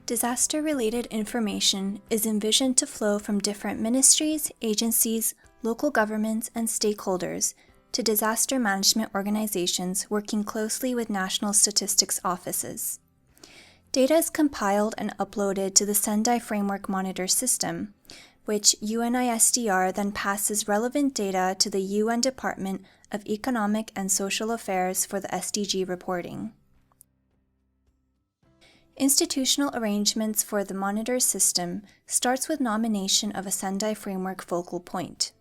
Disaster-related information is envisioned to flow from different ministries, agencies, local governments, and stakeholders to disaster management organizations working closely with national statistics offices. Data is compiled and uploaded to the Sendai Framework Monitor System, which UNISDR then passes relevant data to the UN Department of Economic and Social Affairs for the SDG reporting. Institutional arrangements for the Monitor system starts with nomination of a Sendai Framework focal point.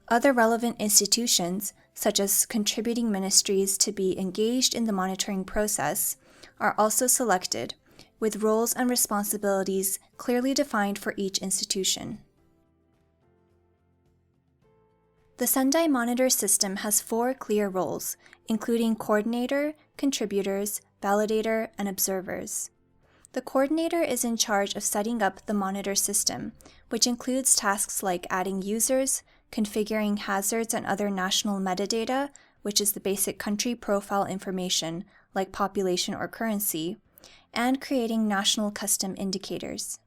Other relevant institutions, such as contributing ministries to be engaged in the monitoring process, are also selected, with roles and responsibilities clearly defined for each institution. The Sendai Monitor system has 4 clear roles, including coordinator, contributors, validator, and observers. The coordinator is in charge of setting up the Monitor system, which includes tasks like adding users, configuring hazards and other national metadata, which is the basic country profile information like population or currency, and creating national custom indicators.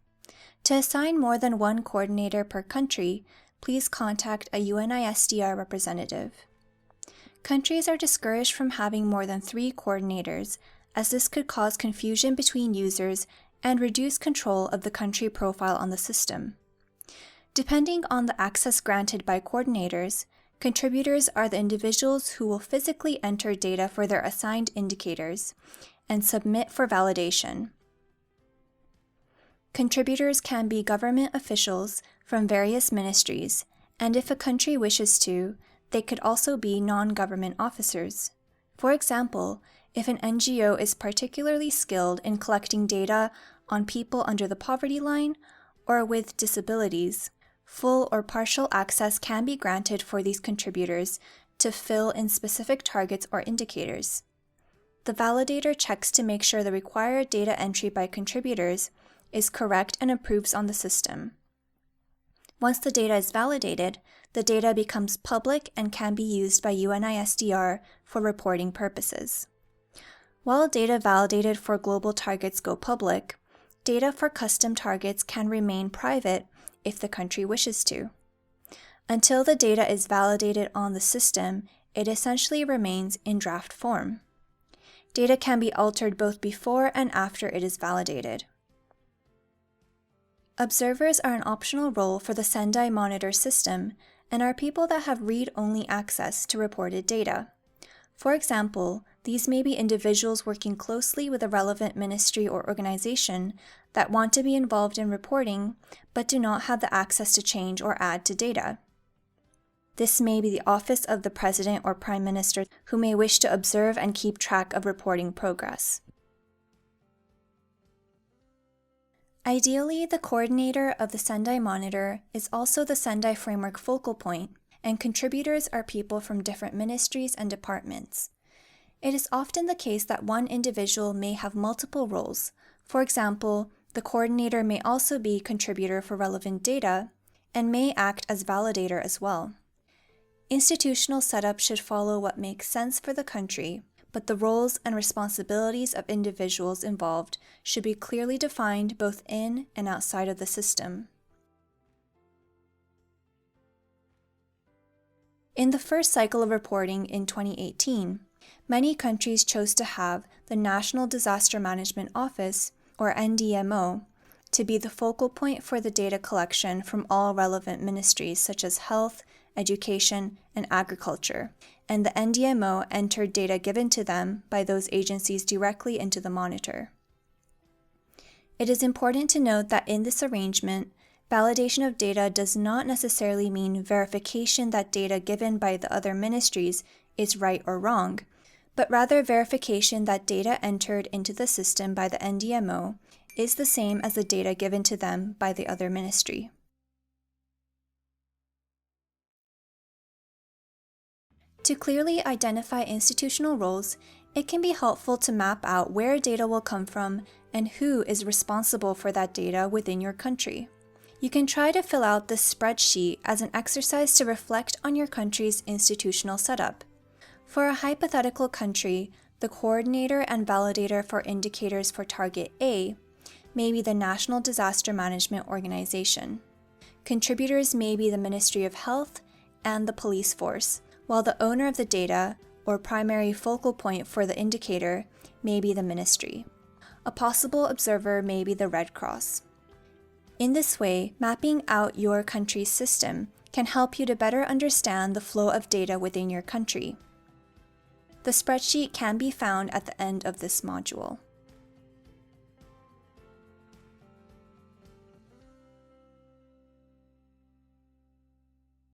To assign more than one coordinator per country, please contact a UNISDR representative. Countries are discouraged from having more than 3 coordinators, as this could cause confusion between users and reduce control of the country profile on the system. Depending on the access granted by coordinators, contributors are the individuals who will physically enter data for their assigned indicators and submit for validation. Contributors can be government officials from various ministries, and if a country wishes to, they could also be non-government officers. For example, if an NGO is particularly skilled in collecting data on people under the poverty line or with disabilities, full or partial access can be granted for these contributors to fill in specific targets or indicators. The validator checks to make sure the required data entry by contributors is correct and approves on the system. Once the data is validated, the data becomes public and can be used by UNISDR for reporting purposes. While data validated for global targets go public, data for custom targets can remain private if the country wishes to. Until the data is validated on the system, it essentially remains in draft form. Data can be altered both before and after it is validated. Observers are an optional role for the Sendai Monitor system and are people that have read-only access to reported data. For example, these may be individuals working closely with a relevant ministry or organization that want to be involved in reporting but do not have the access to change or add to data. This may be the office of the president or prime minister who may wish to observe and keep track of reporting progress. Ideally, the coordinator of the Sendai Monitor is also the Sendai Framework focal point, and contributors are people from different ministries and departments. It is often the case that one individual may have multiple roles. For example, the coordinator may also be contributor for relevant data and may act as validator as well. Institutional setup should follow what makes sense for the country, but the roles and responsibilities of individuals involved should be clearly defined both in and outside of the system. In the first cycle of reporting in 2018, many countries chose to have the National Disaster Management Office, or NDMO, to be the focal point for the data collection from all relevant ministries such as health, education, and agriculture, and the NDMO entered data given to them by those agencies directly into the monitor. It is important to note that in this arrangement, validation of data does not necessarily mean verification that data given by the other ministries is right or wrong, but rather verification that data entered into the system by the NDMO is the same as the data given to them by the other ministry. To clearly identify institutional roles, it can be helpful to map out where data will come from and who is responsible for that data within your country. You can try to fill out this spreadsheet as an exercise to reflect on your country's institutional setup. For a hypothetical country, the coordinator and validator for indicators for target A may be the National Disaster Management Organization. Contributors may be the Ministry of Health and the police force, while the owner of the data, or primary focal point for the indicator, may be the ministry. A possible observer may be the Red Cross. In this way, mapping out your country's system can help you to better understand the flow of data within your country. The spreadsheet can be found at the end of this module.